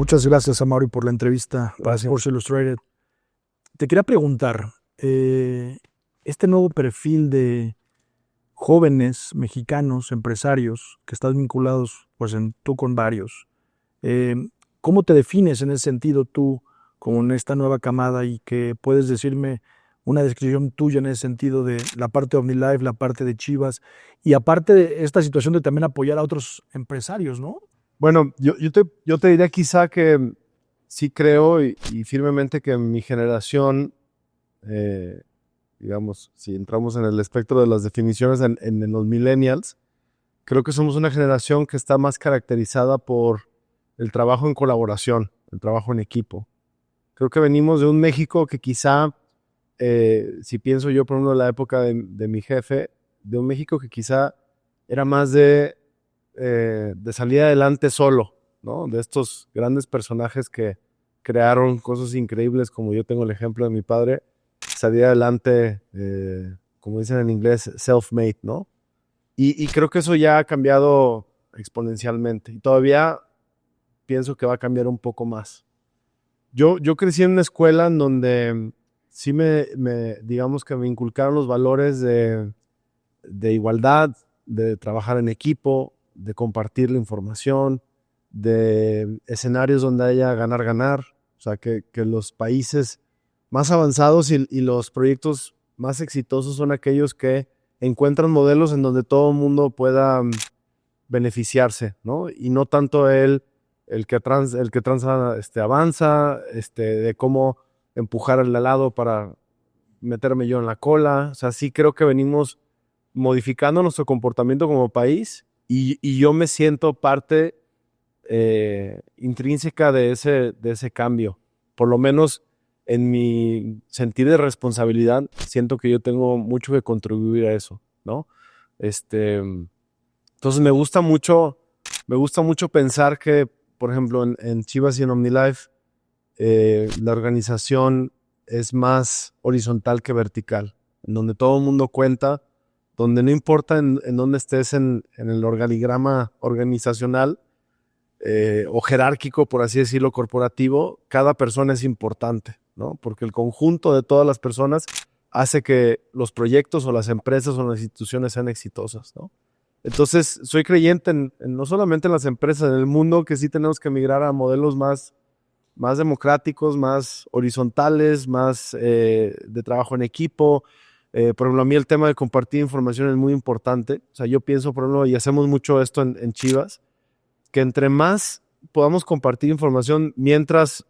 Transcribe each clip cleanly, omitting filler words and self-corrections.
Muchas gracias, Amaury, por la entrevista para Sports Illustrated. Te quería preguntar, este nuevo perfil de jóvenes mexicanos, empresarios, que estás vinculados, pues tú con varios, ¿cómo te defines en ese sentido tú, como en esta nueva camada, y que puedes decirme una descripción tuya en ese sentido de la parte de OmniLife, la parte de Chivas, y aparte de esta situación de también apoyar a otros empresarios, ¿no? Bueno, yo te diría quizá que sí creo y firmemente que mi generación, digamos, si entramos en el espectro de las definiciones en los millennials, creo que somos una generación que está más caracterizada por el trabajo en colaboración, el trabajo en equipo. Creo que venimos de un México que quizá, si pienso yo por ejemplo en la época de mi jefe, de un México que quizá era más de salir adelante solo, ¿no? De estos grandes personajes que crearon cosas increíbles, como yo tengo el ejemplo de mi padre, salir adelante, como dicen en inglés, self-made, ¿no? Y creo que eso ya ha cambiado exponencialmente y todavía pienso que va a cambiar un poco más. Yo crecí en una escuela en donde sí digamos que me inculcaron los valores de igualdad, de trabajar en equipo, de compartir la información, de escenarios donde haya ganar-ganar. O sea, que los países más avanzados y los proyectos más exitosos son aquellos que encuentran modelos en donde todo el mundo pueda beneficiarse, ¿no? Y no tanto el que avanza, de cómo empujar al de al lado para meterme yo en la cola. O sea, sí creo que venimos modificando nuestro comportamiento como país y yo me siento parte intrínseca de ese cambio. Por lo menos en mi sentir de responsabilidad, siento que yo tengo mucho que contribuir a eso, ¿no? Entonces me gusta mucho pensar que, por ejemplo, en Chivas y en OmniLife, la organización es más horizontal que vertical, en donde todo el mundo cuenta, donde no importa en dónde estés en el organigrama organizacional o jerárquico, por así decirlo, corporativo, cada persona es importante, ¿no? Porque el conjunto de todas las personas hace que los proyectos o las empresas o las instituciones sean exitosas, ¿no? Entonces, soy creyente no solamente en las empresas, en el mundo, que sí tenemos que migrar a modelos más democráticos, más horizontales, más de trabajo en equipo. Por ejemplo, a mí el tema de compartir información es muy importante. O sea, yo pienso, por ejemplo, y hacemos mucho esto en Chivas, que entre más podamos compartir información mientras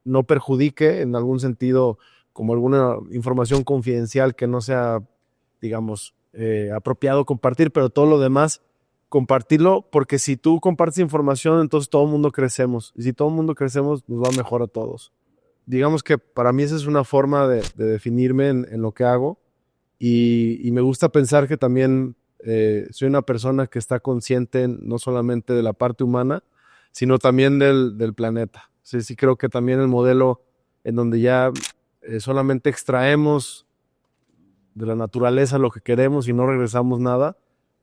no perjudique en algún sentido, como alguna información confidencial que no sea, digamos, apropiado compartir, pero todo lo demás compartirlo, porque si tú compartes información, entonces todo el mundo crecemos, y si todo el mundo crecemos, nos va mejor a todos. Digamos que para mí esa es una forma de definirme en lo que hago, y me gusta pensar que también soy una persona que está consciente no solamente de la parte humana, sino también del planeta. Sí creo que también el modelo en donde ya solamente extraemos de la naturaleza lo que queremos y no regresamos nada,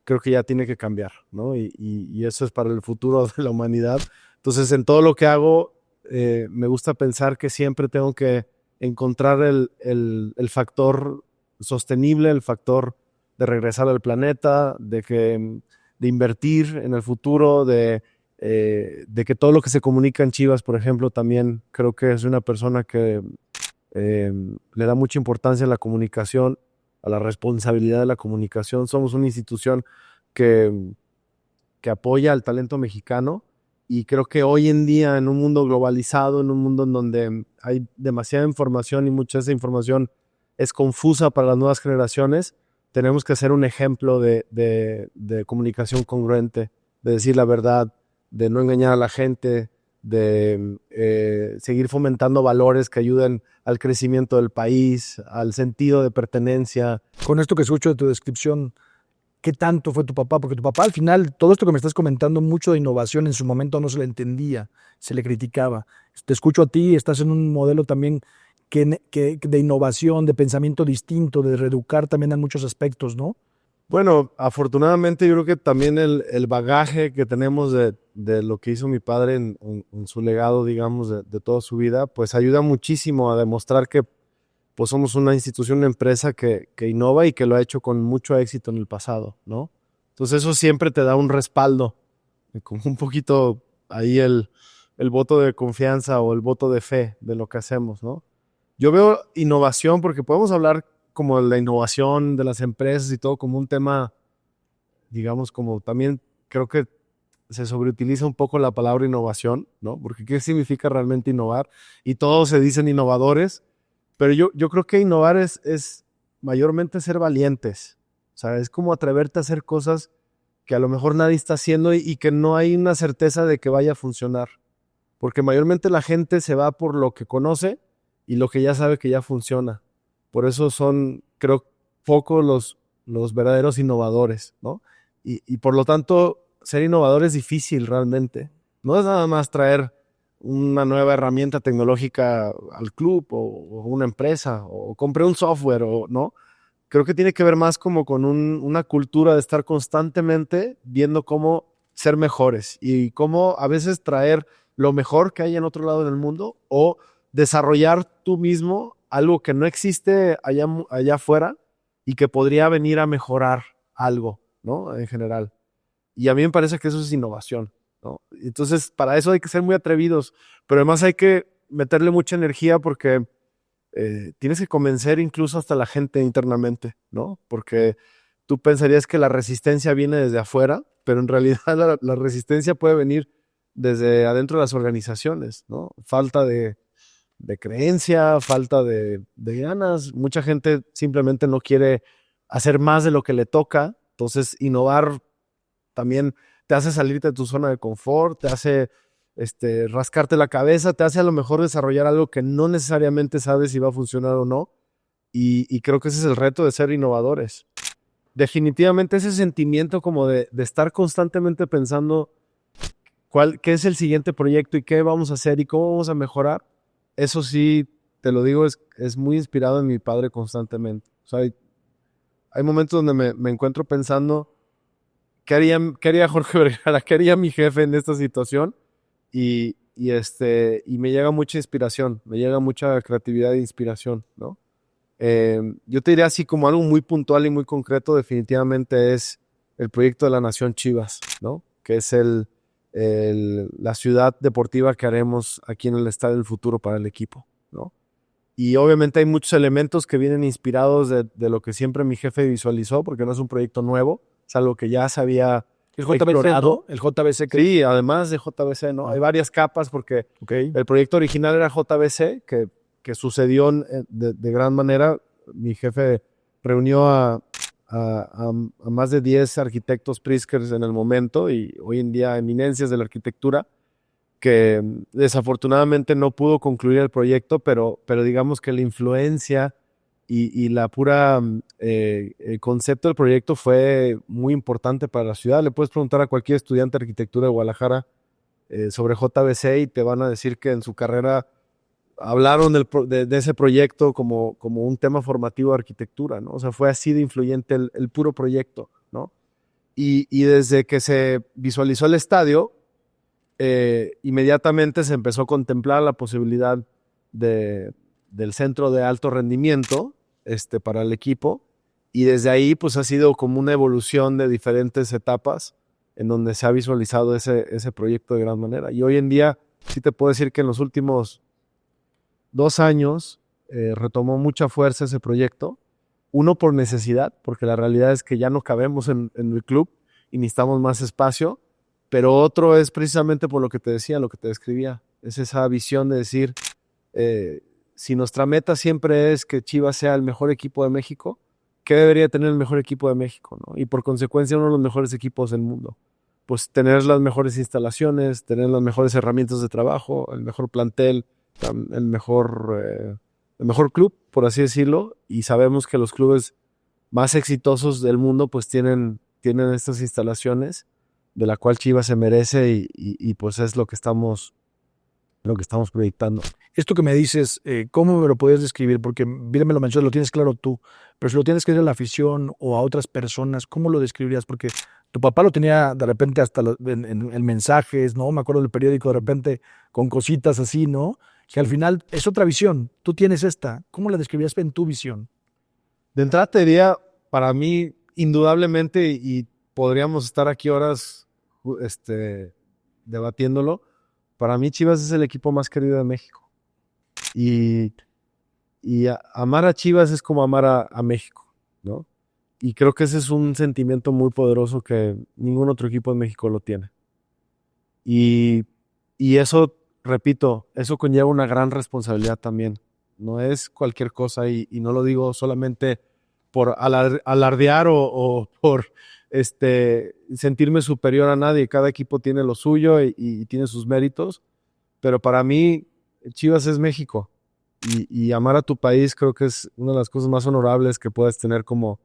creo que ya tiene que cambiar, ¿no? Y eso es para el futuro de la humanidad. Entonces, en todo lo que hago, me gusta pensar que siempre tengo que encontrar el factor sostenible, el factor de regresar al planeta, de invertir en el futuro, de que todo lo que se comunica en Chivas, por ejemplo, también creo que es una persona que le da mucha importancia a la comunicación, a la responsabilidad de la comunicación. Somos una institución que apoya al talento mexicano, y creo que hoy en día, en un mundo globalizado, en un mundo en donde hay demasiada información y mucha de esa información es confusa para las nuevas generaciones, tenemos que ser un ejemplo de comunicación congruente, de decir la verdad, de no engañar a la gente, de seguir fomentando valores que ayuden al crecimiento del país, al sentido de pertenencia. Con esto que escucho de tu descripción, ¿qué tanto fue tu papá? Porque tu papá, al final, todo esto que me estás comentando, mucho de innovación, en su momento no se le entendía, se le criticaba. Te escucho a ti, estás en un modelo también que de innovación, de pensamiento distinto, de reeducar también en muchos aspectos, ¿no? Bueno, afortunadamente yo creo que también el bagaje que tenemos de de lo que hizo mi padre en su legado, digamos, de toda su vida, pues ayuda muchísimo a demostrar que pues somos una institución, una empresa que innova y que lo ha hecho con mucho éxito en el pasado, ¿no? Entonces eso siempre te da un respaldo, como un poquito ahí el voto de confianza o el voto de fe de lo que hacemos, ¿no? Yo veo innovación porque podemos hablar como de la innovación de las empresas y todo como un tema, digamos, como también creo que se sobreutiliza un poco la palabra innovación, ¿no? Porque ¿qué significa realmente innovar? Y todos se dicen innovadores, pero yo creo que innovar es mayormente ser valientes. O sea, es como atreverte a hacer cosas que a lo mejor nadie está haciendo y que no hay una certeza de que vaya a funcionar. Porque mayormente la gente se va por lo que conoce y lo que ya sabe que ya funciona. Por eso son, creo, pocos los verdaderos innovadores, ¿no? Y por lo tanto, ser innovador es difícil realmente. No es nada más traer una nueva herramienta tecnológica al club o una empresa o compré un software o no. Creo que tiene que ver más como con una cultura de estar constantemente viendo cómo ser mejores y cómo a veces traer lo mejor que hay en otro lado del mundo o desarrollar tú mismo algo que no existe allá afuera y que podría venir a mejorar algo, ¿no? En general. Y a mí me parece que eso es innovación, ¿no? Entonces, para eso hay que ser muy atrevidos, pero además hay que meterle mucha energía porque tienes que convencer incluso hasta la gente internamente, ¿no? Porque tú pensarías que la resistencia viene desde afuera, pero en realidad la resistencia puede venir desde adentro de las organizaciones, ¿no? Falta de creencia, falta de ganas. Mucha gente simplemente no quiere hacer más de lo que le toca. Entonces, innovar también te hace salirte de tu zona de confort, te hace rascarte la cabeza, te hace a lo mejor desarrollar algo que no necesariamente sabes si va a funcionar o no. Y creo que ese es el reto de ser innovadores. Definitivamente ese sentimiento como de estar constantemente pensando qué es el siguiente proyecto y qué vamos a hacer y cómo vamos a mejorar, eso sí, te lo digo, es muy inspirado en mi padre constantemente. O sea, hay momentos donde me encuentro pensando qué haría Jorge Vergara, qué haría mi jefe en esta situación y me llega mucha inspiración, me llega mucha creatividad e inspiración, ¿no? Yo te diría así como algo muy puntual y muy concreto, definitivamente es el proyecto de la Nación Chivas, ¿no? Que es la ciudad deportiva que haremos aquí en el Estadio del Futuro para el equipo, ¿no? Y obviamente hay muchos elementos que vienen inspirados de lo que siempre mi jefe visualizó, porque no es un proyecto nuevo, es algo que ya se había explorado. El JBC. Sí, además de JBC, ¿no? Hay varias capas porque el proyecto original era JBC, que sucedió de gran manera. Mi jefe reunió a más de 10 arquitectos Pritzkers en el momento y hoy en día eminencias de la arquitectura que desafortunadamente no pudo concluir el proyecto, pero digamos que la influencia y la pura el concepto del proyecto fue muy importante para la ciudad. Le puedes preguntar a cualquier estudiante de arquitectura de Guadalajara sobre JBC y te van a decir que en su carrera hablaron de ese proyecto como un tema formativo de arquitectura, ¿no? O sea, fue así de influyente el puro proyecto, ¿no? Y desde que se visualizó el estadio, inmediatamente se empezó a contemplar la posibilidad del centro de alto rendimiento para el equipo y desde ahí pues ha sido como una evolución de diferentes etapas en donde se ha visualizado ese proyecto de gran manera. Y hoy en día sí te puedo decir que en los últimos 2 años retomó mucha fuerza ese proyecto. Uno por necesidad, porque la realidad es que ya no cabemos en el club y necesitamos más espacio. Pero otro es precisamente por lo que te decía, lo que te describía. Es esa visión de decir, si nuestra meta siempre es que Chivas sea el mejor equipo de México, ¿qué debería tener el mejor equipo de México, ¿no? Y por consecuencia uno de los mejores equipos del mundo. Pues tener las mejores instalaciones, tener las mejores herramientas de trabajo, el mejor plantel, el mejor club, por así decirlo. Y sabemos que los clubes más exitosos del mundo pues tienen estas instalaciones de la cual Chivas se merece y pues es lo que estamos lo que estamos proyectando. Esto que me dices, ¿cómo me lo puedes describir? Porque bien me lo mencionas, lo tienes claro tú, pero si lo tienes que decir a la afición o a otras personas, ¿cómo lo describirías? Porque tu papá lo tenía de repente hasta en mensajes, ¿no? Me acuerdo del periódico de repente con cositas así, ¿no? Que al final es otra visión. Tú tienes esta. ¿Cómo la describirías en tu visión? De entrada te diría, para mí, indudablemente, y podríamos estar aquí horas debatiéndolo, para mí Chivas es el equipo más querido de México. Y amar a Chivas es como amar a México, ¿no? Y creo que ese es un sentimiento muy poderoso que ningún otro equipo en México lo tiene. Y eso, repito, eso conlleva una gran responsabilidad también. No es cualquier cosa y no lo digo solamente por alardear o por sentirme superior a nadie. Cada equipo tiene lo suyo y tiene sus méritos, pero para mí Chivas es México y amar a tu país creo que es una de las cosas más honorables que puedes tener como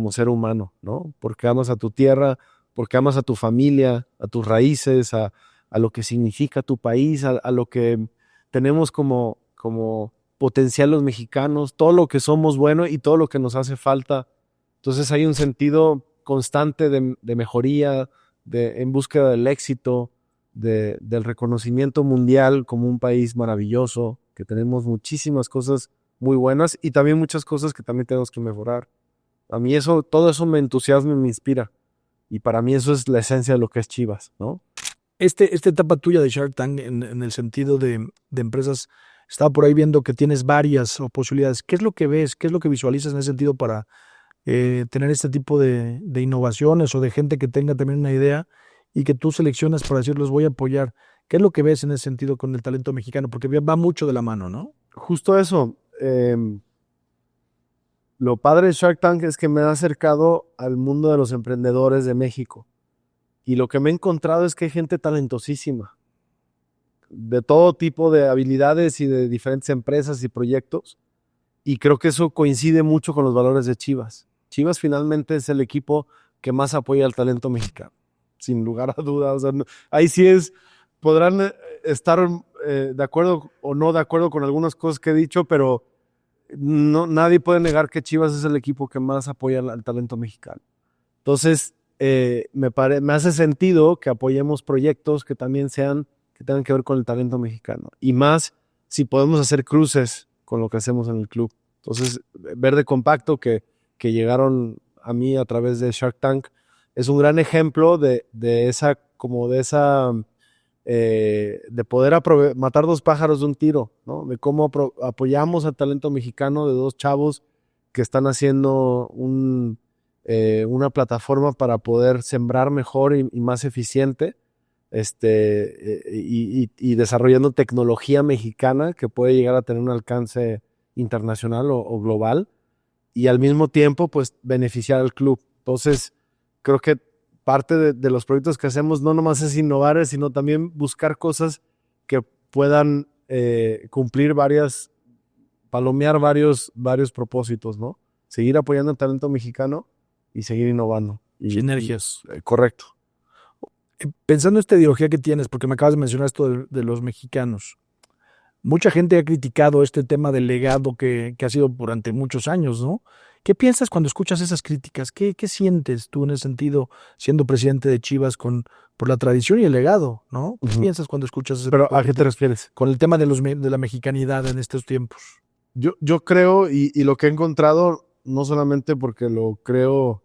ser humano, ¿no? Porque amas a tu tierra, porque amas a tu familia, a tus raíces, a lo que significa tu país, a lo que tenemos como potencial los mexicanos, todo lo que somos bueno y todo lo que nos hace falta. Entonces hay un sentido constante de mejoría, en búsqueda del éxito, del reconocimiento mundial como un país maravilloso, que tenemos muchísimas cosas muy buenas y también muchas cosas que también tenemos que mejorar. A mí todo eso me entusiasma y me inspira. Y para mí eso es la esencia de lo que es Chivas, ¿no? Esta etapa tuya de Shark Tank en el sentido de empresas, estaba por ahí viendo que tienes varias posibilidades. ¿Qué es lo que ves? ¿Qué es lo que visualizas en ese sentido para tener este tipo de innovaciones o de gente que tenga también una idea y que tú seleccionas para decir, los voy a apoyar? ¿Qué es lo que ves en ese sentido con el talento mexicano? Porque va mucho de la mano, ¿no? Justo eso. Lo padre de Shark Tank es que me ha acercado al mundo de los emprendedores de México. Y lo que me he encontrado es que hay gente talentosísima, de todo tipo de habilidades y de diferentes empresas y proyectos. Y creo que eso coincide mucho con los valores de Chivas. Chivas finalmente es el equipo que más apoya al talento mexicano, sin lugar a dudas. O sea, ahí sí podrán estar de acuerdo o no de acuerdo con algunas cosas que he dicho, pero nadie puede negar que Chivas es el equipo que más apoya al talento mexicano. Entonces, me hace sentido que apoyemos proyectos que también que tengan que ver con el talento mexicano. Y más si podemos hacer cruces con lo que hacemos en el club. Entonces, Verde Compacto, que llegaron a mí a través de Shark Tank, es un gran ejemplo de poder matar dos pájaros de un tiro, ¿no? De cómo apoyamos al talento mexicano de dos chavos que están haciendo una plataforma para poder sembrar mejor y más eficiente, y desarrollando tecnología mexicana que puede llegar a tener un alcance internacional o global, y al mismo tiempo, pues, beneficiar al club. Entonces, creo que parte de los proyectos que hacemos no nomás es innovar, sino también buscar cosas que puedan palomear varios propósitos, ¿no? Seguir apoyando el talento mexicano y seguir innovando. Sinergias. Correcto. Pensando en esta ideología que tienes, porque me acabas de mencionar esto de los mexicanos, mucha gente ha criticado este tema del legado que ha sido durante muchos años, ¿no? ¿Qué piensas cuando escuchas esas críticas? ¿Qué sientes tú en ese sentido, siendo presidente de Chivas, por la tradición y el legado, ¿no? ¿Qué piensas cuando escuchas ese ¿Pero a qué te refieres? con el tema de la mexicanidad en estos tiempos? Yo creo, y lo que he encontrado, no solamente porque lo creo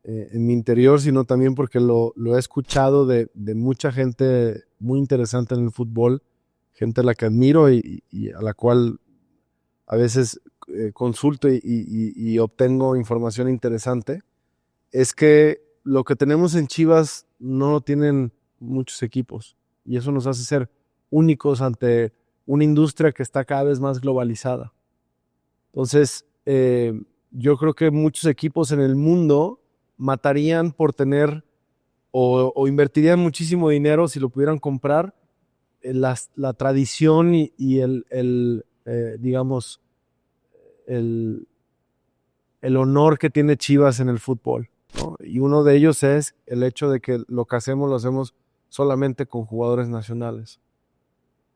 en mi interior, sino también porque lo he escuchado de mucha gente muy interesante en el fútbol, gente a la que admiro y a la cual a veces consulto y obtengo información interesante, es que lo que tenemos en Chivas no lo tienen muchos equipos, y eso nos hace ser únicos ante una industria que está cada vez más globalizada. Entonces, yo creo que muchos equipos en el mundo matarían por tener o invertirían muchísimo dinero si lo pudieran comprar, la tradición y digamos, el honor que tiene Chivas en el fútbol, ¿no? Y uno de ellos es el hecho de que lo que hacemos lo hacemos solamente con jugadores nacionales.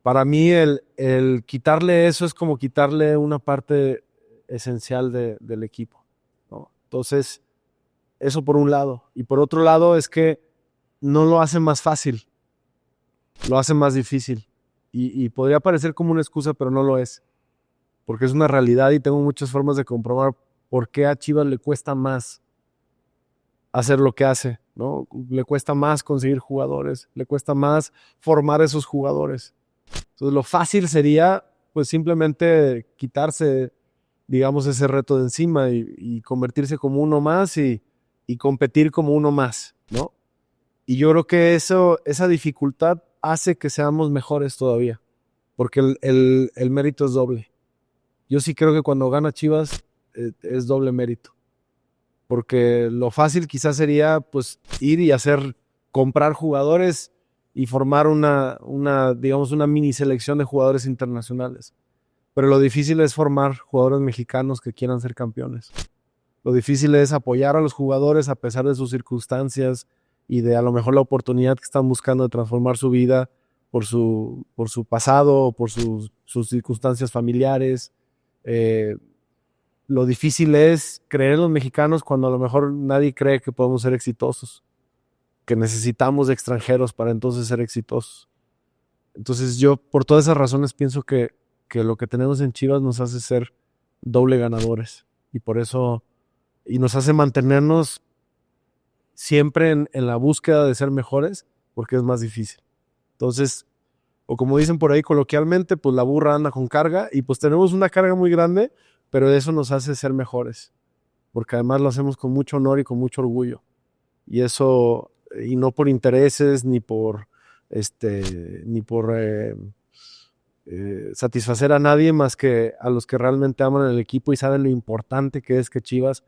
Para mí el quitarle eso es como quitarle una parte esencial del equipo, ¿no? Entonces, eso por un lado. Y por otro lado es que no lo hace más fácil, lo hace más difícil. Y podría parecer como una excusa, pero no lo es. Porque es una realidad y tengo muchas formas de comprobar por qué a Chivas le cuesta más hacer lo que hace, ¿no? Le cuesta más conseguir jugadores, le cuesta más formar esos jugadores. Entonces lo fácil sería pues simplemente quitarse, digamos, ese reto de encima y convertirse como uno más y competir como uno más, ¿no? Y yo creo que esa dificultad hace que seamos mejores todavía, porque el mérito es doble. Yo sí creo que cuando gana Chivas es doble mérito, porque lo fácil quizás sería pues ir y comprar jugadores y formar digamos, una mini selección de jugadores internacionales. Pero lo difícil es formar jugadores mexicanos que quieran ser campeones. Lo difícil es apoyar a los jugadores a pesar de sus circunstancias y de a lo mejor la oportunidad que están buscando de transformar su vida por su pasado o por sus circunstancias familiares. Lo difícil es creer en los mexicanos cuando a lo mejor nadie cree que podemos ser exitosos, que necesitamos de extranjeros para entonces ser exitosos. Entonces yo por todas esas razones pienso que lo que tenemos en Chivas nos hace ser doble ganadores y por eso y nos hace mantenernos siempre en la búsqueda de ser mejores porque es más difícil. Entonces, o como dicen por ahí coloquialmente, pues la burra anda con carga y pues tenemos una carga muy grande, pero eso nos hace ser mejores porque además lo hacemos con mucho honor y con mucho orgullo. Y eso, y no por intereses ni por satisfacer a nadie más que a los que realmente aman el equipo y saben lo importante que es que Chivas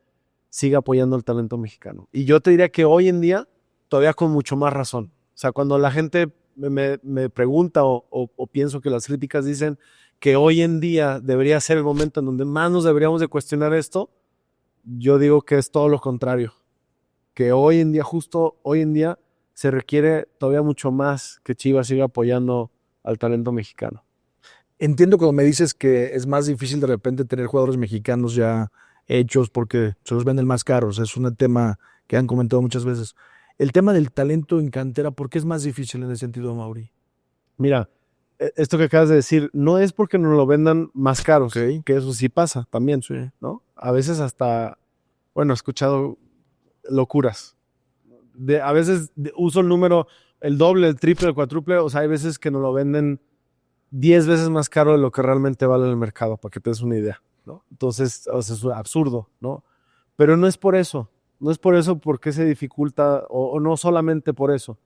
siga apoyando el talento mexicano. Y yo te diría que hoy en día, todavía con mucho más razón. O sea, cuando la gente me pregunta o pienso que las críticas dicen que hoy en día debería ser el momento en donde más nos deberíamos de cuestionar esto, yo digo que es todo lo contrario. Que hoy en día, justo hoy en día, se requiere todavía mucho más que Chivas siga apoyando al talento mexicano. Entiendo cuando me dices que es más difícil de repente tener jugadores mexicanos ya hechos porque se los venden más caros. Es un tema que han comentado muchas veces. El tema del talento en cantera, ¿por qué es más difícil en ese sentido, Mauri? Mira, esto que acabas de decir, no es porque nos lo vendan más caros, Okay. que eso sí pasa también, Sí. ¿no? A veces hasta, bueno, he escuchado locuras. A veces uso el número, el doble, el triple, el cuádruple, o sea, hay veces que nos lo venden 10 veces más caro de lo que realmente vale en el mercado, para que te des una idea, ¿no? Entonces, o sea, es absurdo, ¿no? Pero no es por eso, no es por eso porque se dificulta, o no solamente por eso,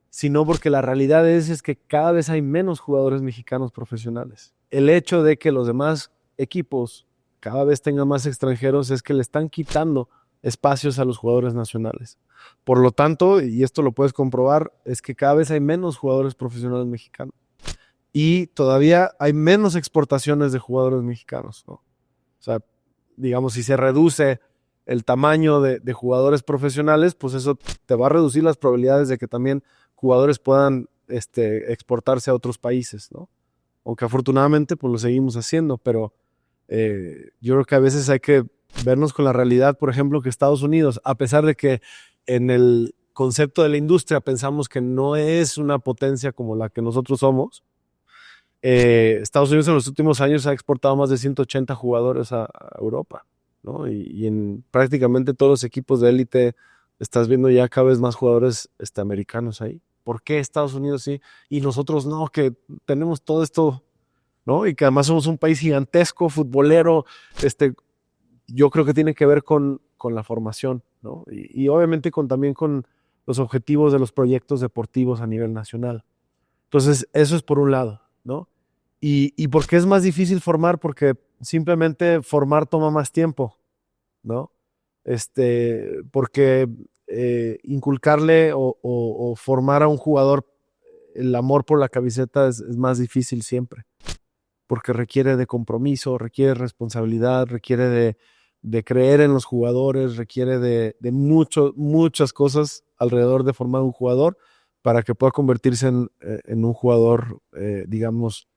sino porque la realidad es que cada vez hay menos jugadores mexicanos profesionales. El hecho de que los demás equipos cada vez tengan más extranjeros es que le están quitando espacios a los jugadores nacionales. Por lo tanto, y esto lo puedes comprobar, es que cada vez hay menos jugadores profesionales mexicanos. Y todavía hay menos exportaciones de jugadores mexicanos, ¿no? O sea, digamos, si se reduce el tamaño de jugadores profesionales, pues eso te va a reducir las probabilidades de que también jugadores puedan exportarse a otros países, ¿no? Aunque afortunadamente pues lo seguimos haciendo, pero yo creo que a veces hay que vernos con la realidad, por ejemplo, que Estados Unidos, a pesar de que en el concepto de la industria pensamos que no es una potencia como la que nosotros somos, Estados Unidos en los últimos años ha exportado más de 180 jugadores a Europa, ¿no? Y en prácticamente todos los equipos de élite estás viendo ya cada vez más jugadores americanos ahí. ¿Por qué Estados Unidos sí y nosotros no? Que tenemos todo esto, ¿no? Y que además somos un país gigantesco, futbolero, yo creo que tiene que ver con la formación, ¿no? Y obviamente también con los objetivos de los proyectos deportivos a nivel nacional. Entonces, eso es por un lado, ¿no? ¿Y por qué es más difícil formar? Porque simplemente formar toma más tiempo, ¿no? Porque inculcarle o formar a un jugador el amor por la camiseta es más difícil siempre, porque requiere de compromiso, requiere de responsabilidad, requiere de creer en los jugadores, requiere de muchas cosas alrededor de formar un jugador para que pueda convertirse en un jugador, digamos,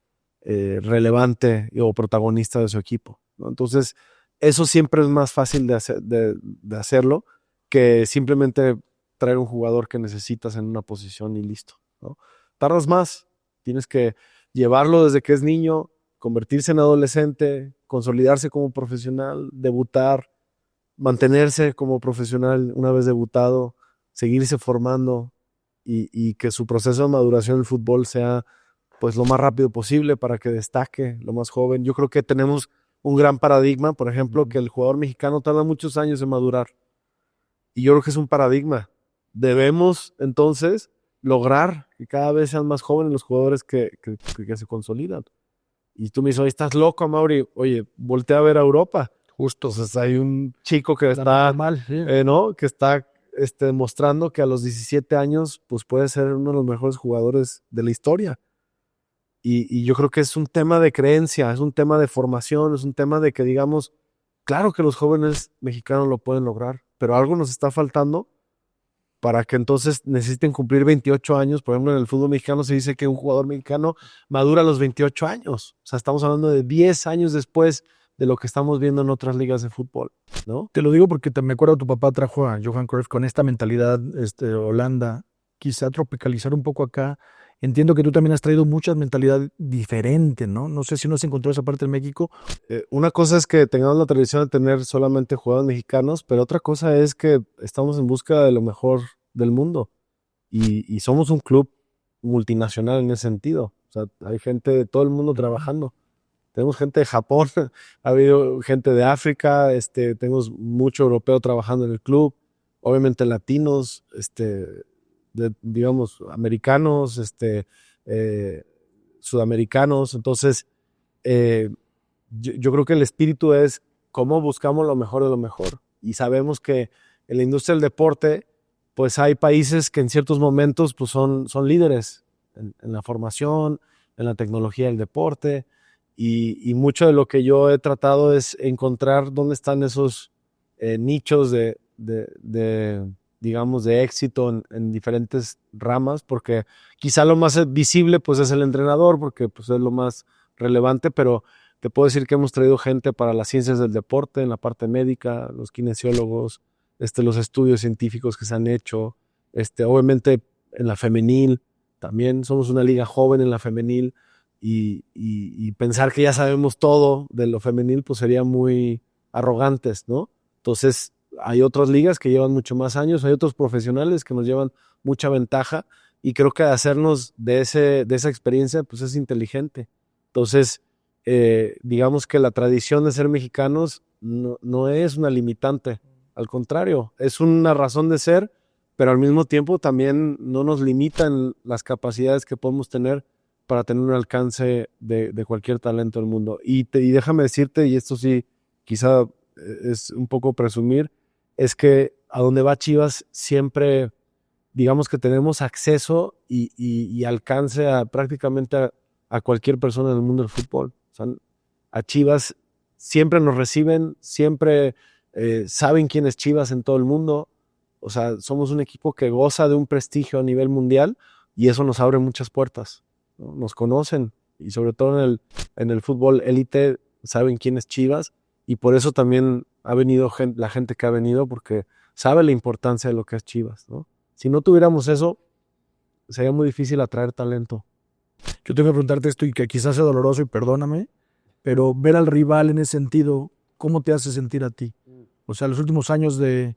relevante o protagonista de su equipo, ¿no? Entonces, eso siempre es más fácil de hacerlo que simplemente traer un jugador que necesitas en una posición y listo, ¿no? Tardas más, tienes que llevarlo desde que es niño, convertirse en adolescente, consolidarse como profesional, debutar, mantenerse como profesional una vez debutado, seguirse formando y que su proceso de maduración en el fútbol sea pues lo más rápido posible para que destaque lo más joven. Yo creo que tenemos un gran paradigma, por ejemplo, que el jugador mexicano tarda muchos años en madurar. Y yo creo que es un paradigma. Debemos entonces lograr que cada vez sean más jóvenes los jugadores que se consolidan. Y tú me dices, oye, estás loco, Mauri. Oye, voltea a ver a Europa. Justo. Entonces hay un chico que está mal, sí. ¿no? Que está demostrando que a los 17 años pues puede ser uno de los mejores jugadores de la historia. Y yo creo que es un tema de creencia, es un tema de formación, es un tema de que digamos, claro que los jóvenes mexicanos lo pueden lograr, pero algo nos está faltando para que entonces necesiten cumplir 28 años. Por ejemplo, en el fútbol mexicano se dice que un jugador mexicano madura a los 28 años. O sea, estamos hablando de 10 años después de lo que estamos viendo en otras ligas de fútbol, ¿no? Te lo digo porque me acuerdo tu papá trajo a Johan Cruyff con esta mentalidad, Holanda, quizá tropicalizar un poco acá. Entiendo que tú también has traído mucha mentalidad diferente, ¿no? No sé si no has encontrado esa parte en México. Una cosa es que tengamos la tradición de tener solamente jugadores mexicanos, pero otra cosa es que estamos en busca de lo mejor del mundo y somos un club multinacional en ese sentido. O sea, hay gente de todo el mundo trabajando. Tenemos gente de Japón, ha habido gente de África, tenemos mucho europeo trabajando en el club, obviamente latinos, digamos, americanos, sudamericanos. Entonces, yo creo que el espíritu es cómo buscamos lo mejor de lo mejor. Y sabemos que en la industria del deporte, pues hay países que en ciertos momentos pues son líderes en la formación, en la tecnología del deporte. Y mucho de lo que yo he tratado es encontrar dónde están esos nichos digamos, de éxito en diferentes ramas, porque quizá lo más visible pues es el entrenador, porque pues es lo más relevante, pero te puedo decir que hemos traído gente para las ciencias del deporte, en la parte médica, los kinesiólogos, los estudios científicos que se han hecho, obviamente en la femenil, también somos una liga joven en la femenil, y pensar que ya sabemos todo de lo femenil pues sería muy arrogantes, ¿no? Entonces hay otras ligas que llevan mucho más años, hay otros profesionales que nos llevan mucha ventaja y creo que hacernos de esa experiencia pues es inteligente. Entonces, digamos que la tradición de ser mexicanos no es una limitante, al contrario, es una razón de ser, pero al mismo tiempo también no nos limitan las capacidades que podemos tener para tener un alcance de cualquier talento del mundo. Y déjame decirte, y esto sí, quizá es un poco presumir, es que a donde va Chivas siempre, digamos que tenemos acceso y alcance prácticamente a cualquier persona en el mundo del fútbol. O sea, a Chivas siempre nos reciben, siempre saben quién es Chivas en todo el mundo. O sea, somos un equipo que goza de un prestigio a nivel mundial y eso nos abre muchas puertas, ¿no? Nos conocen y sobre todo en el fútbol élite saben quién es Chivas y por eso también ha venido la gente que ha venido porque sabe la importancia de lo que es Chivas, ¿no? Si no tuviéramos eso, sería muy difícil atraer talento. Yo tengo que preguntarte esto y que quizás sea doloroso y perdóname, pero ver al rival en ese sentido, ¿cómo te hace sentir a ti? O sea, los últimos años de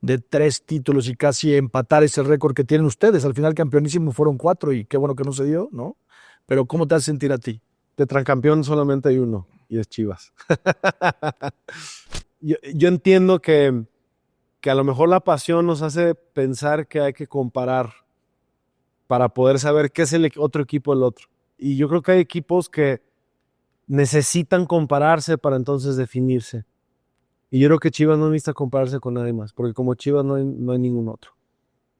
3 títulos y casi empatar ese récord que tienen ustedes. Al final campeonísimo fueron 4 y qué bueno que no se dio, ¿no? Pero ¿cómo te hace sentir a ti? Tetracampeón solamente hay uno y es Chivas. yo entiendo que a lo mejor la pasión nos hace pensar que hay que comparar para poder saber qué es el otro equipo del otro. Y yo creo que hay equipos que necesitan compararse para entonces definirse. Y yo creo que Chivas no necesita compararse con nadie más, porque como Chivas no hay ningún otro.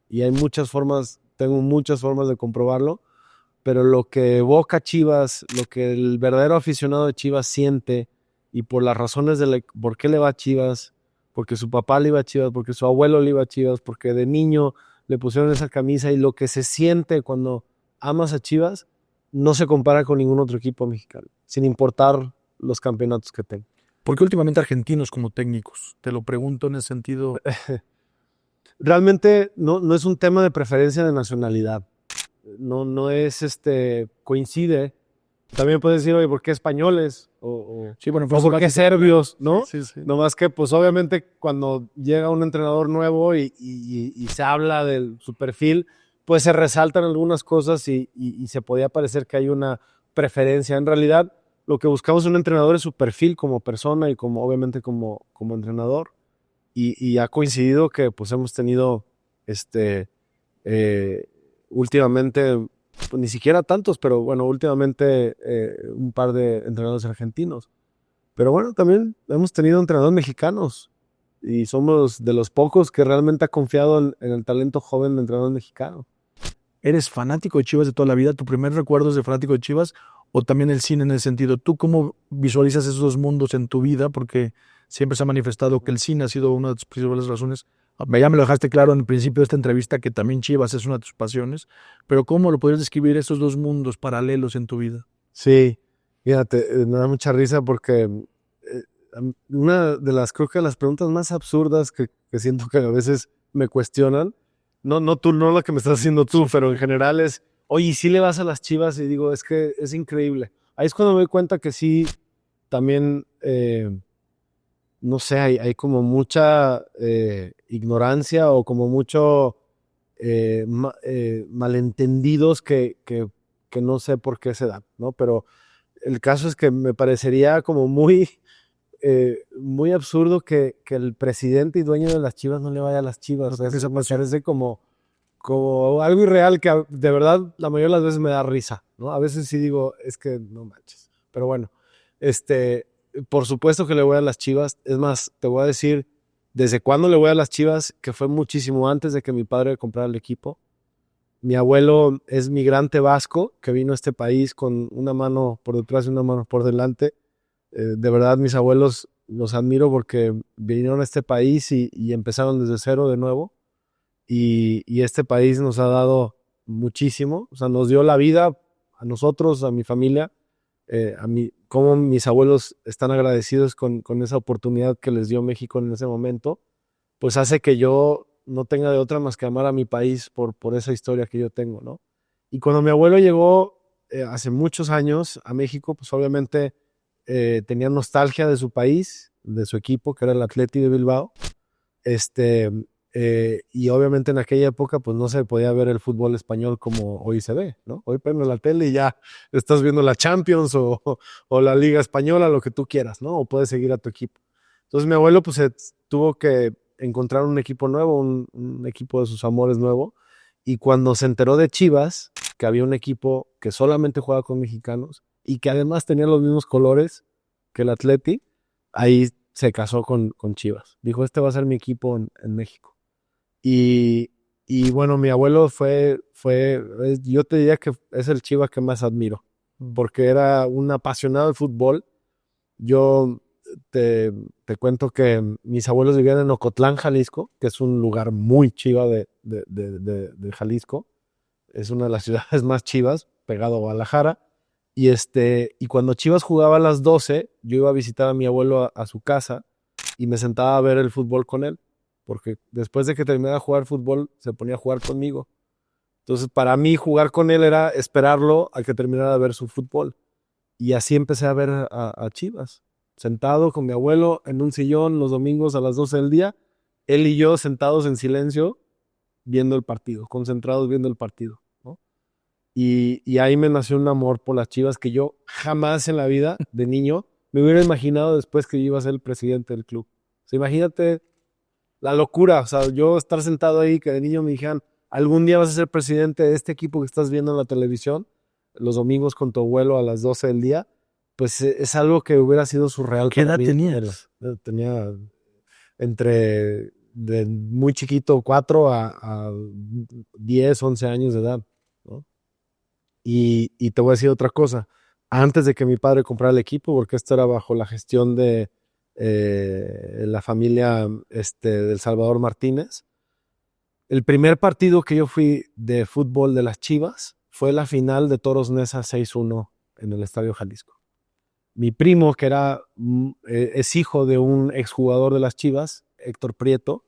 Y hay tengo muchas formas de comprobarlo, pero lo que evoca Chivas, lo que el verdadero aficionado de Chivas siente, y por las razones por qué le va a Chivas, porque su papá le iba a Chivas, porque su abuelo le iba a Chivas, porque de niño le pusieron esa camisa y lo que se siente cuando amas a Chivas no se compara con ningún otro equipo mexicano, sin importar los campeonatos que tenga. ¿Por qué últimamente argentinos como técnicos? Te lo pregunto en el sentido... Realmente no es un tema de preferencia de nacionalidad. No es coincide. También puedes decir, oye, ¿por qué españoles? Sí, bueno, o ¿por qué serbios? ¿No? Sí, sí. No más que, pues obviamente, cuando llega un entrenador nuevo y se habla de su perfil, pues se resaltan algunas cosas y se podía parecer que hay una preferencia. En realidad, lo que buscamos en un entrenador es su perfil como persona y obviamente como entrenador. Y ha coincidido que pues hemos tenido últimamente, pues, ni siquiera tantos, pero bueno, últimamente un par de entrenadores argentinos. Pero bueno, también hemos tenido entrenadores mexicanos y somos de los pocos que realmente ha confiado en el talento joven de entrenador mexicano. ¿Eres fanático de Chivas de toda la vida? ¿Tu primer recuerdo es de fanático de Chivas? ¿O también el cine en el sentido? ¿Tú cómo visualizas esos dos mundos en tu vida? Porque siempre se ha manifestado que el cine ha sido una de tus principales razones. Ya me lo dejaste claro en el principio de esta entrevista que también Chivas es una de tus pasiones. Pero ¿cómo lo podrías describir esos dos mundos paralelos en tu vida? Sí, fíjate, me da mucha risa porque una de las, creo que las preguntas más absurdas que siento que a veces me cuestionan, no tú, no la que me estás haciendo tú, pero en general es, oye, ¿y si le vas a las Chivas? Y digo, es que es increíble. Ahí es cuando me doy cuenta que sí, también, no sé, hay como mucha ignorancia o como mucho malentendidos que no sé por qué se dan, ¿no? Pero el caso es que me parecería como muy absurdo que el presidente y dueño de las Chivas no le vaya a las Chivas. O sea, eso me parece como algo irreal que de verdad la mayoría de las veces me da risa, ¿no? A veces sí digo, es que no manches. Pero bueno, por supuesto que le voy a las Chivas. Es más, te voy a decir desde cuándo le voy a las Chivas, que fue muchísimo antes de que mi padre comprara el equipo. Mi abuelo es migrante vasco que vino a este país con una mano por detrás y una mano por delante. De verdad, mis abuelos los admiro porque vinieron a este país y empezaron desde cero de nuevo. Y este país nos ha dado muchísimo. O sea, nos dio la vida a nosotros, a mi familia, cómo mis abuelos están agradecidos con esa oportunidad que les dio México en ese momento, pues hace que yo no tenga de otra más que amar a mi país por esa historia que yo tengo, ¿no? Y cuando mi abuelo llegó hace muchos años a México, pues obviamente tenía nostalgia de su país, de su equipo, que era el Atleti de Bilbao. Y obviamente en aquella época pues no se podía ver el fútbol español como hoy se ve, ¿no? Hoy prende la tele y ya estás viendo la Champions o la Liga Española, lo que tú quieras, ¿no? O puedes seguir a tu equipo. Entonces mi abuelo pues tuvo que encontrar un equipo nuevo, un equipo de sus amores nuevo, y cuando se enteró de Chivas, que había un equipo que solamente jugaba con mexicanos y que además tenía los mismos colores que el Atleti, ahí se casó con Chivas. Dijo, este va a ser mi equipo en México. Y bueno, mi abuelo yo te diría que es el Chivas que más admiro, porque era un apasionado del fútbol. Yo te cuento que mis abuelos vivían en Ocotlán, Jalisco, que es un lugar muy chiva de Jalisco. Es una de las ciudades más chivas, pegado a Guadalajara. Y cuando Chivas jugaba a las 12, yo iba a visitar a mi abuelo a su casa y me sentaba a ver el fútbol con él, porque después de que terminara de jugar fútbol, se ponía a jugar conmigo. Entonces, para mí, jugar con él era esperarlo a que terminara de ver su fútbol. Y así empecé a ver a Chivas, sentado con mi abuelo en un sillón los domingos a las 12 del día, él y yo sentados en silencio, viendo el partido, concentrados viendo el partido, ¿no? Y ahí me nació un amor por las Chivas que yo jamás en la vida, de niño, me hubiera imaginado después que yo iba a ser el presidente del club. O sea, imagínate la locura, o sea, yo estar sentado ahí, que de niño me dijeran, algún día vas a ser presidente de este equipo que estás viendo en la televisión, los domingos con tu abuelo a las 12 del día, pues es algo que hubiera sido surreal. ¿Qué edad tenías? Tenía entre de muy chiquito, 4 a 10, 11 años de edad, ¿no? Y te voy a decir otra cosa. Antes de que mi padre comprara el equipo, porque esto era bajo la gestión de la familia del Salvador Martínez, El primer partido que yo fui de fútbol de las Chivas fue la final de Toros Neza 6-1 en el Estadio Jalisco. Mi primo, que es hijo de un exjugador de las Chivas, Héctor Prieto,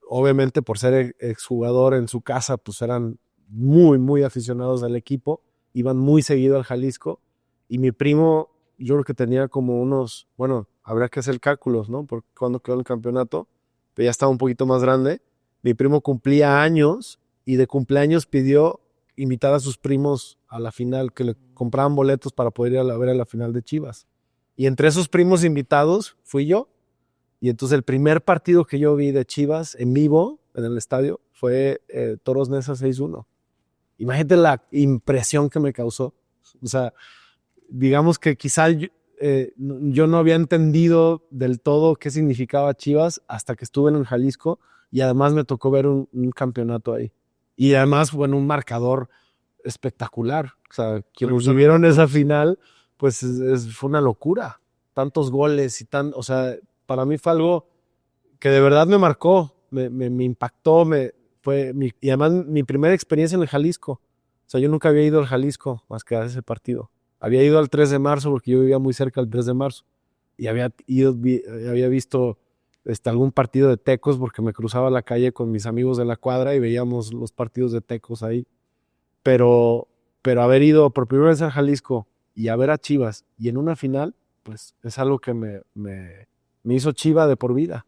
obviamente por ser exjugador en su casa, pues eran muy, muy aficionados al equipo, iban muy seguido al Jalisco, y mi primo, yo creo que tenía como unos, bueno, habría que hacer cálculos, ¿no? Por cuándo quedó el campeonato, pero ya estaba un poquito más grande. Mi primo cumplía años, y de cumpleaños pidió invitar a sus primos a la final, que le compraban boletos para poder ir a ver a la final de Chivas. Y entre esos primos invitados fui yo. Y entonces el primer partido que yo vi de Chivas en vivo en el estadio fue Toros Neza 6-1. Imagínate la impresión que me causó. O sea, digamos que quizá yo no había entendido del todo qué significaba Chivas hasta que estuve en el Jalisco, y además me tocó ver un campeonato ahí. Y además, bueno, un marcador espectacular. O sea, quienes vieron esa final, pues fue una locura. Tantos goles y o sea, para mí fue algo que de verdad me marcó, me impactó, y además mi primera experiencia en el Jalisco. O sea, yo nunca había ido al Jalisco más que a ese partido. Había ido al 3 de marzo porque yo vivía muy cerca del 3 de marzo. Y había visto algún partido de Tecos porque me cruzaba la calle con mis amigos de la cuadra y veíamos los partidos de Tecos ahí. Pero haber ido por primera vez al Jalisco y a ver a Chivas y en una final, pues es algo que me hizo Chiva de por vida.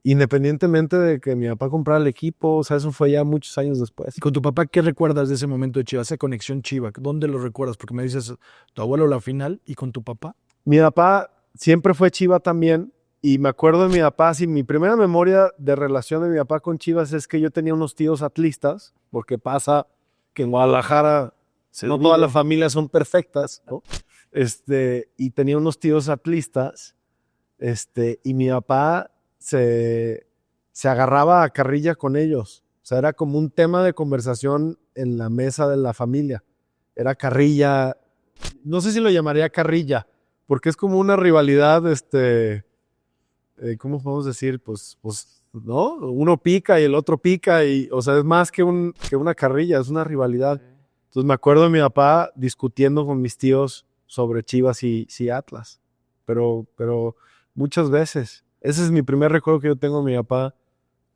Independientemente de que mi papá comprara el equipo, o sea, eso fue ya muchos años después. ¿Y con tu papá qué recuerdas de ese momento de Chivas, esa conexión Chiva? ¿Dónde lo recuerdas? Porque me dices tu abuelo la final, ¿y con tu papá? Mi papá siempre fue Chiva también, y me acuerdo de mi papá, sí, mi primera memoria de relación de mi papá con Chivas es que yo tenía unos tíos atlistas, porque pasa que en Guadalajara no todas las familias son perfectas, ¿no? Y tenía unos tíos atlistas, y mi papá se agarraba a carrilla con ellos. O sea, era como un tema de conversación en la mesa de la familia. Era carrilla, no sé si lo llamaría carrilla, porque es como una rivalidad, ¿cómo podemos decir? Pues, ¿no? Uno pica y el otro pica, o sea, es más que una carrilla, es una rivalidad. Entonces me acuerdo de mi papá discutiendo con mis tíos sobre Chivas y Atlas, pero muchas veces. Ese es mi primer recuerdo que yo tengo de mi papá,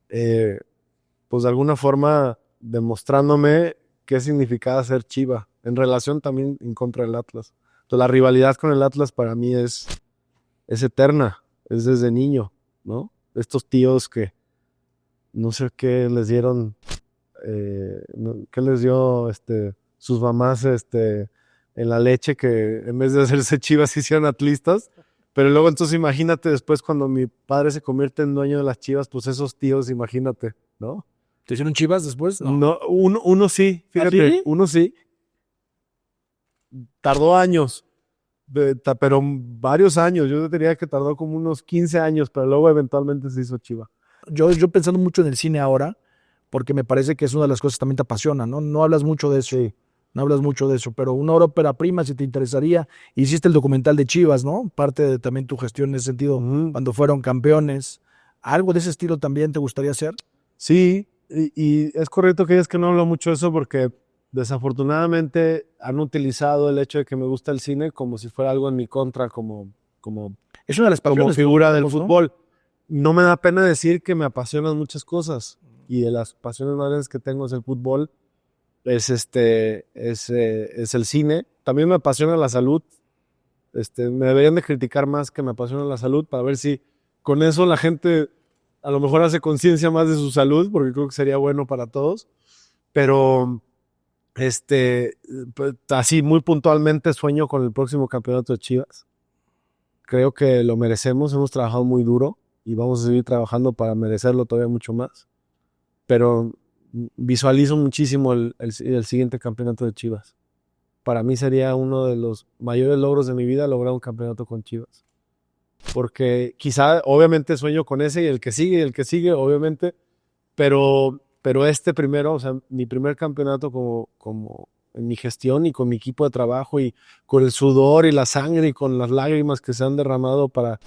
pues de alguna forma demostrándome qué significaba ser Chiva, en relación también en contra del Atlas. Entonces la rivalidad con el Atlas para mí es eterna, es desde niño, ¿no? Estos tíos que no sé qué les dieron, qué les dio sus mamás en la leche, que en vez de hacerse Chivas se hicieron atlistas. Pero luego entonces imagínate después cuando mi padre se convierte en dueño de las Chivas, pues esos tíos, imagínate, ¿no? ¿Te hicieron Chivas después? No, uno sí, fíjate, ¿Sí? uno sí. Tardó años, pero varios años. Yo diría que tardó como unos 15 años, pero luego eventualmente se hizo Chiva. Yo pensando mucho en el cine ahora, porque me parece que es una de las cosas que también te apasiona, ¿no? No hablas mucho de eso. Sí. No hablas mucho de eso, pero una ópera prima, si te interesaría, hiciste el documental de Chivas, ¿no? Parte de también tu gestión en ese sentido, cuando fueron campeones. ¿Algo de ese estilo también te gustaría hacer? Sí, y es correcto que digas que no hablo mucho de eso porque desafortunadamente han utilizado el hecho de que me gusta el cine como si fuera algo en mi contra, como es una de las como figura del fútbol. ¿No? No me da pena decir que me apasionan muchas cosas, y de las pasiones más grandes que tengo es el fútbol, es el cine. También me apasiona la salud. Me deberían de criticar más que me apasiona la salud, para ver si con eso la gente a lo mejor hace conciencia más de su salud, porque creo que sería bueno para todos. Pero así muy puntualmente sueño con el próximo campeonato de Chivas. Creo que lo merecemos, hemos trabajado muy duro y vamos a seguir trabajando para merecerlo todavía mucho más. Pero visualizo muchísimo el siguiente campeonato de Chivas. Para mí sería uno de los mayores logros de mi vida lograr un campeonato con Chivas. Porque quizá, obviamente, sueño con ese y el que sigue, obviamente, pero primero, o sea, mi primer campeonato como en mi gestión y con mi equipo de trabajo y con el sudor y la sangre y con las lágrimas que se han derramado para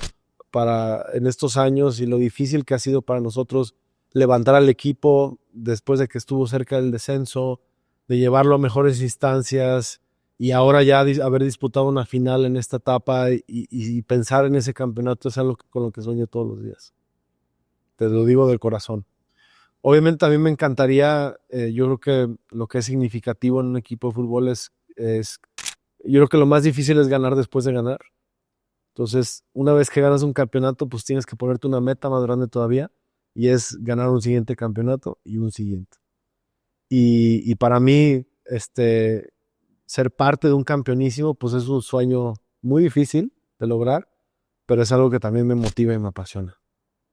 en estos años y lo difícil que ha sido para nosotros levantar al equipo después de que estuvo cerca del descenso, de llevarlo a mejores instancias y ahora ya haber disputado una final en esta etapa y pensar en ese campeonato es algo con lo que sueño todos los días. Te lo digo del corazón. Obviamente a mí me encantaría, yo creo que lo que es significativo en un equipo de fútbol yo creo que lo más difícil es ganar después de ganar. Entonces, una vez que ganas un campeonato, pues tienes que ponerte una meta más grande todavía y es ganar un siguiente campeonato y un siguiente. Y para mí, ser parte de un campeonísimo, pues es un sueño muy difícil de lograr, pero es algo que también me motiva y me apasiona.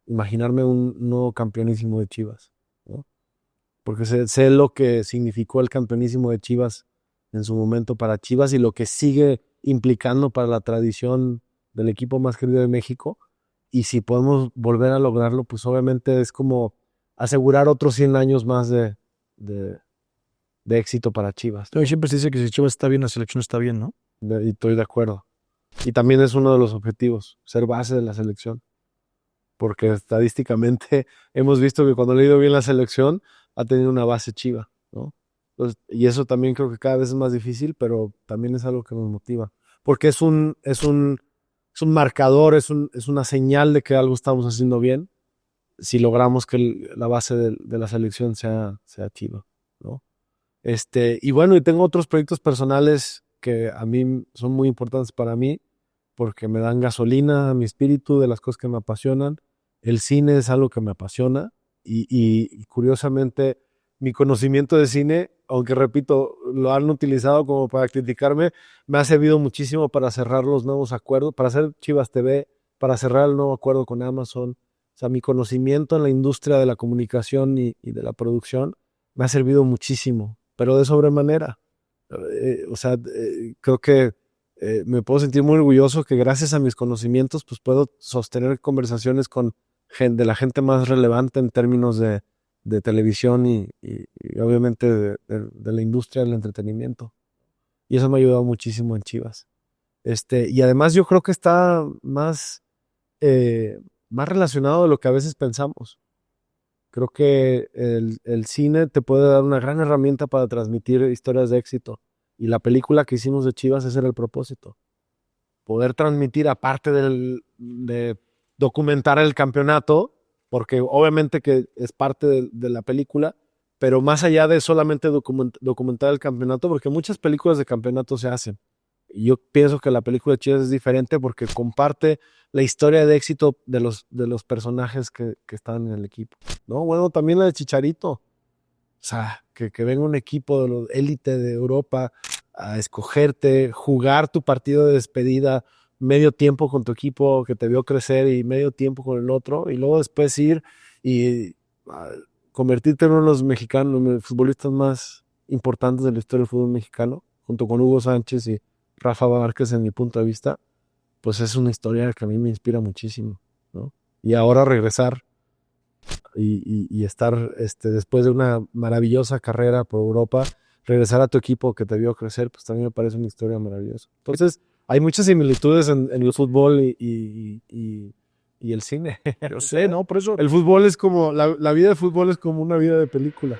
Imaginarme un nuevo campeonísimo de Chivas, ¿no? Porque sé lo que significó el campeonísimo de Chivas en su momento para Chivas y lo que sigue implicando para la tradición del equipo más querido de México. Y si podemos volver a lograrlo, pues obviamente es como asegurar otros 100 años más de éxito para Chivas. Entonces, siempre se dice que si Chivas está bien, la selección está bien, ¿no? Y estoy de acuerdo. Y también es uno de los objetivos, ser base de la selección. Porque estadísticamente hemos visto que cuando le ha ido bien la selección, ha tenido una base Chiva, ¿no? Entonces, y eso también creo que cada vez es más difícil, pero también es algo que nos motiva. Porque es un marcador, es una señal de que algo estamos haciendo bien si logramos que la base de la selección sea Chiva, ¿no? Y bueno, y tengo otros proyectos personales que a mí son muy importantes para mí porque me dan gasolina a mi espíritu de las cosas que me apasionan. El cine es algo que me apasiona y curiosamente mi conocimiento de cine, aunque repito, lo han utilizado como para criticarme, me ha servido muchísimo para cerrar los nuevos acuerdos, para hacer Chivas TV, para cerrar el nuevo acuerdo con Amazon. O sea, mi conocimiento en la industria de la comunicación y de la producción me ha servido muchísimo, pero de sobremanera. Creo que me puedo sentir muy orgulloso que gracias a mis conocimientos pues puedo sostener conversaciones con de la gente más relevante en términos de televisión y obviamente de la industria del entretenimiento. Y eso me ha ayudado muchísimo en Chivas. Y además yo creo que está más relacionado de lo que a veces pensamos. Creo que el cine te puede dar una gran herramienta para transmitir historias de éxito. Y la película que hicimos de Chivas, ese era el propósito. Poder transmitir, aparte de documentar el campeonato, porque obviamente que es parte de la película, pero más allá de solamente documentar el campeonato, porque muchas películas de campeonato se hacen. Y yo pienso que la película de Chivas es diferente porque comparte la historia de éxito de los personajes que están en el equipo, ¿no? Bueno, también la de Chicharito. O sea, que venga un equipo de los élite de Europa a escogerte, jugar tu partido de despedida, medio tiempo con tu equipo que te vio crecer y medio tiempo con el otro, y luego después ir y convertirte en uno de los mexicanos, los futbolistas más importantes de la historia del fútbol mexicano, junto con Hugo Sánchez y Rafa Márquez, en mi punto de vista, pues es una historia que a mí me inspira muchísimo, ¿no? Y ahora regresar y estar después de una maravillosa carrera por Europa, regresar a tu equipo que te vio crecer, pues también me parece una historia maravillosa. Entonces, hay muchas similitudes en el fútbol y el cine. Yo sé, ¿no? Por eso el fútbol es como, la vida de fútbol es como una vida de película.